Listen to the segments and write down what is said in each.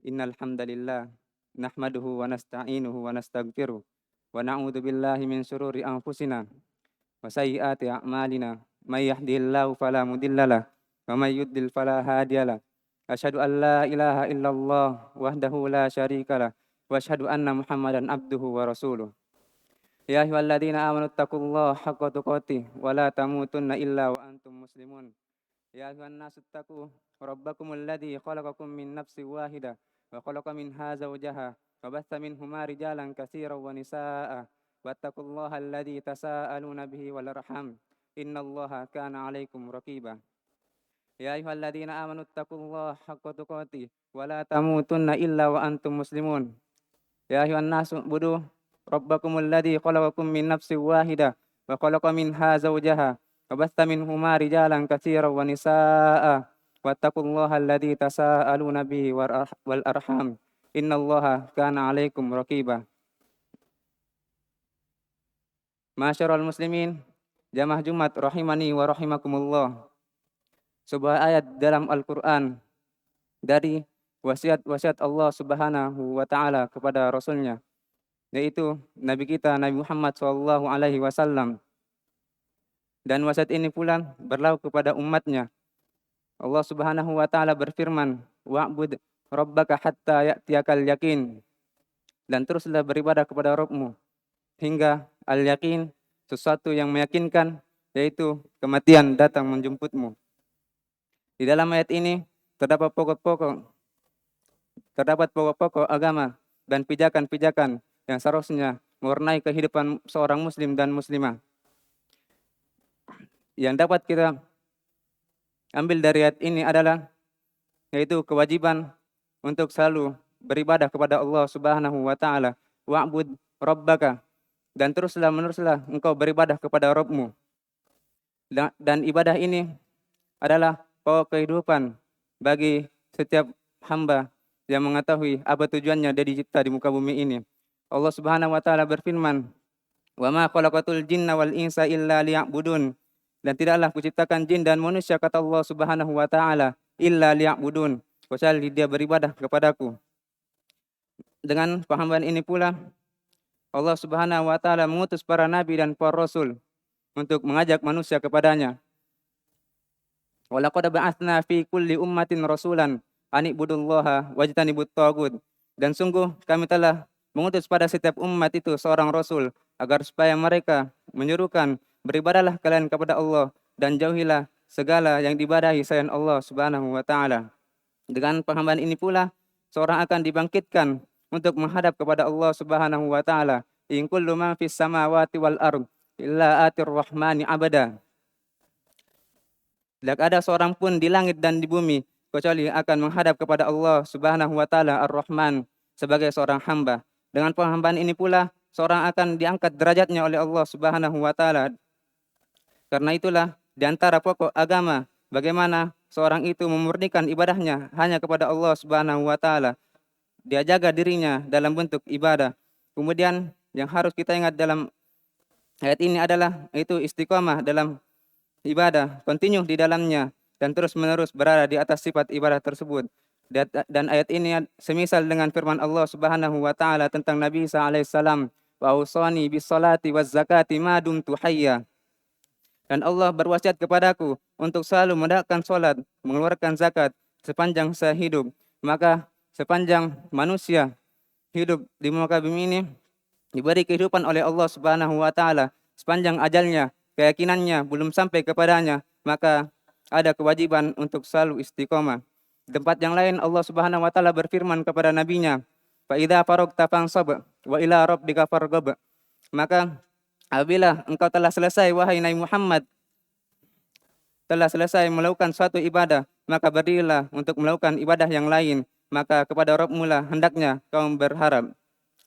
Innal hamdalillah nahmaduhu wa nasta'inuhu wa nastaghfiruh wa na'udzu billahi min shururi anfusina wa sayyiati a'malina. May yahdihillahu fala mudhillalah wa may yudlil fala hadiyalah. Asyhadu an la ilaha illallah wahdahu la syarikalah wa asyhadu anna Muhammadan abduhu wa rasuluh. Ya ayyuhalladzina amanu taqullaha haqqa tuqatih wa la tamutunna illa wa antum muslimun. Ya ayuhan nasu taqu rabbakumul ladzi khalaqakum min nafsin wahidah wa khalaqa minha zawjaha wa batha minhuma rijalan katsiran wa nisaa'a wattaqullaha alladzi tasaaluna bihi wal arham innallaha kana 'alaikum raqiba. Ya ayyuhalladzina amanu taqullaha haqqa tuqatih wa la tamutunna illa wa antum muslimun. Ya ayuhan nasu budu rabbakumul ladzi khalaqakum min nafsin wahidah wa khalaqa minha zawjaha wa batha minhuma rijalan katsiran wa nisaa'a wattaqullaha alladzi tasaaluna bihi wal arham innallaha kana 'alaikum raqiba. Ma'asyiral muslimin, jamaah Jumat rahimani wa rahimakumullah. Sebuah ayat dalam Al-Qur'an dari wasiat-wasiat Allah Subhanahu wa taala kepada rasulnya, yaitu Nabi kita Nabi Muhammad sallallahu alaihi wasallam. Dan wasiat ini pula berlaku kepada umatnya. Allah Subhanahu wa taala berfirman, "Wa'bud rabbaka hatta ya'tiyakal yakin." Dan teruslah beribadah kepada Rabbmu hingga al-yakin, sesuatu yang meyakinkan, yaitu kematian datang menjemputmu. Di dalam ayat ini terdapat pokok-pokok agama dan pijakan-pijakan yang seharusnya mewarnai kehidupan seorang muslim dan muslimah. Yang dapat kita ambil dari ayat ini adalah yaitu kewajiban untuk selalu beribadah kepada Allah Subhanahu wa taala. Wa'bud rabbaka, dan teruslah meneruslah engkau beribadah kepada Rabbmu. Dan ibadah ini adalah pokok kehidupan bagi setiap hamba yang mengetahui apa tujuannya dia dicipta di muka bumi ini. Allah Subhanahu wa taala berfirman, "Wa ma khalaqatul jinna wal insa illa liya'budun." Dan tidaklah kuciptakan jin dan manusia, kata Allah Subhanahu wa taala, illa liya'budun, kecuali dia beribadah kepadaku. Dengan pahaman ini pula Allah Subhanahu wa taala mengutus para nabi dan para rasul untuk mengajak manusia kepadanya. Wa laqad ba'atsna fi kulli ummatin rasulan an ibudullaha wajtanibut taghut. Dan sungguh kami telah mengutus pada setiap umat itu seorang rasul agar supaya mereka menyerukan, beribadahlah kalian kepada Allah dan jauhilah segala yang diibadahi selain Allah Subhanahu wa taala. Dengan pahaman ini pula seorang akan dibangkitkan untuk menghadap kepada Allah Subhanahu wa taala. In kullu man fis samawati wal ard illa atir rahmani abada. Tidak ada seorang pun di langit dan di bumi kecuali akan menghadap kepada Allah Subhanahu wa taala Ar-Rahman sebagai seorang hamba. Dengan penghambaan ini pula seorang akan diangkat derajatnya oleh Allah Subhanahu wa taala. Karena itulah di antara pokok agama bagaimana seorang itu memurnikan ibadahnya hanya kepada Allah Subhanahu wa taala. Dia jaga dirinya dalam bentuk ibadah. Kemudian yang harus kita ingat dalam ayat ini adalah itu istiqomah dalam ibadah, continue di dalamnya dan terus-menerus berada di atas sifat ibadah tersebut. Dan ayat ini semisal dengan firman Allah Subhanahu wa taala tentang Nabi Isa alaihissalam, wa ausani bis salati waz zakati ma dumtu hayya. Dan Allah berwasiat kepadaku untuk selalu mendakkan salat, mengeluarkan zakat sepanjang saya hidup. Maka sepanjang manusia hidup di muka bumi ini diberi kehidupan oleh Allah Subhanahu wa taala, sepanjang ajalnya keyakinannya belum sampai kepadanya, maka ada kewajiban untuk selalu istiqomah. Di tempat yang lain Allah Subhanahu wa taala berfirman kepada nabinya, "Fa idza faragta fansab wa ila rabbika farghab." Maka apabila engkau telah selesai wahai Nabi Muhammad, telah selesai melakukan suatu ibadah, maka berdirilah untuk melakukan ibadah yang lain, maka kepada Rabbmu lah hendaknya kau berharap.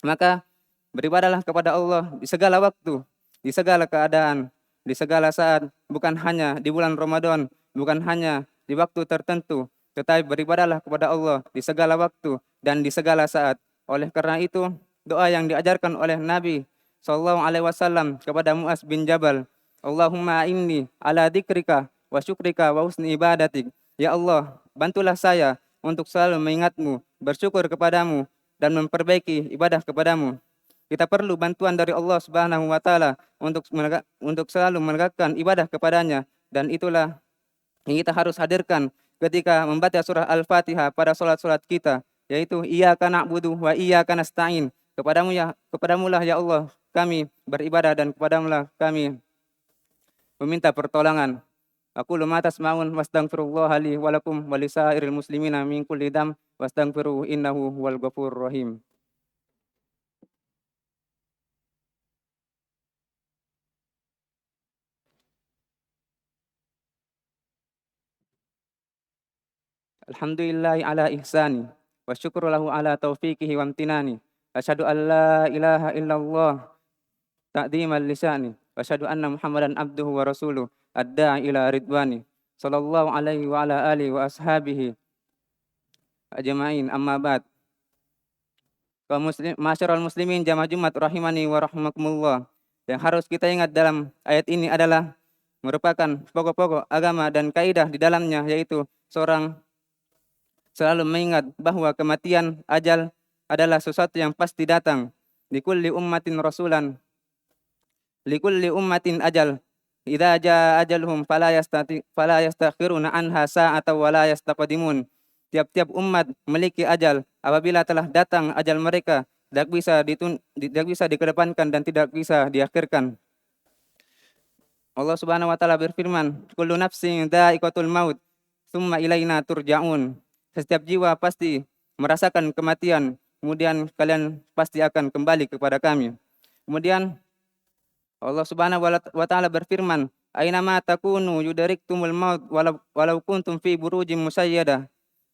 Maka beribadahlah kepada Allah di segala waktu, di segala keadaan, di segala saat, bukan hanya di bulan Ramadan, bukan hanya di waktu tertentu, tetapi beribadahlah kepada Allah di segala waktu dan di segala saat. Oleh karena itu, doa yang diajarkan oleh Nabi sallallahu alaihi wasallam kepada Mu'adz bin Jabal, Allahumma inni ala dzikrika wa syukrika wa husni ibadatik. Ya Allah, bantulah saya untuk selalu mengingatmu, bersyukur kepadamu, dan memperbaiki ibadah kepadamu. Kita perlu bantuan dari Allah Subhanahu wa taala untuk selalu menegakkan ibadah kepadanya, dan itulah yang kita harus hadirkan ketika membaca surah Al-Fatihah pada salat-salat kita, yaitu iyyaka na'budu wa iyyaka nasta'in. Kepadamulah ya Allah kami beribadah, dan kepadamulah kami meminta pertolongan. Aku ma tasma'un wastaghfirullah li wa lakum wa lisairil muslimina min kulli dam wastaghfiruhu innahu huwal ghafurur rahim. Alhamdulillahi ala ihsani wa syukru lahu ala taufiqihi wa amtinani. Asyhadu an la ilaha illallah ta'dhiman lisani wa asyhadu anna Muhammadan abduhu wa rasuluh ad-da'i ila ridwani. Sallallahu alaihi wa ala alihi wa ashabihi ajma'in, amma ba'd. Masyarul muslimin jamaah Jumat rahimani wa rahimakumullah. Yang harus kita ingat dalam ayat ini adalah merupakan pokok-pokok agama dan kaidah di dalamnya, yaitu seorang selalu mengingat bahwa kematian, ajal adalah sesuatu yang pasti datang. Likulli ummatin rasulan, likulli ummatin ajal. Idza jaa ajaluhum fala yastakhiruna anha sa'atan wa la yastaqdimun. Tiap-tiap umat memiliki ajal. Apabila telah datang ajal mereka, tidak bisa dikedepankan dan tidak bisa diakhirkan. Allah Subhanahu wa taala berfirman, "Kullu nafsin dha'iqatul maut, tsumma ilaina turja'un." Setiap jiwa pasti merasakan kematian, kemudian kalian pasti akan kembali kepada kami. Kemudian Allah Subhanahu wa taala berfirman, "Ainama takunu yudriktumul maut walau kuntum fi burujim musayyadah."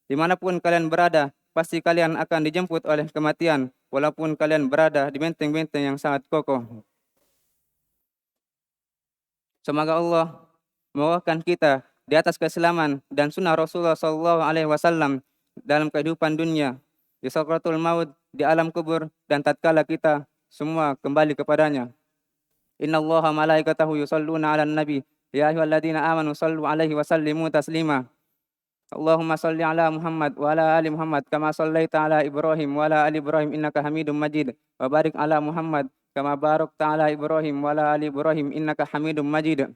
Dimanapun kalian berada, pasti kalian akan dijemput oleh kematian, walaupun kalian berada di benteng-benteng yang sangat kokoh. Semoga Allah membawakan kita di atas keislaman dan sunnah Rasulullah SAW dalam kehidupan dunia, di sakratul maut, di alam kubur, dan tatkala kita semua kembali kepadanya. Innallaha malaikatahu yusalluna 'alan nabi, ya ayyuhalladzina amanu sallu 'alaihi wa sallimu taslima. Allahumma salli ala Muhammad wa ala ali Muhammad kama sallaita ala Ibrahim wa ala ali Ibrahim innaka Hamidum Majid, wa barik ala Muhammad kama barakta ala Ibrahim wa ala ali Ibrahim innaka Hamidum Majid.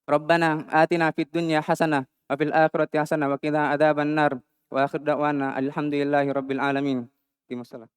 Rabbana atina fid dunya hasanah wa fil akhirati hasanah wa qina adzabannar. Wa akhir da'wana alhamdulillahi rabbil alamin. Wassalam.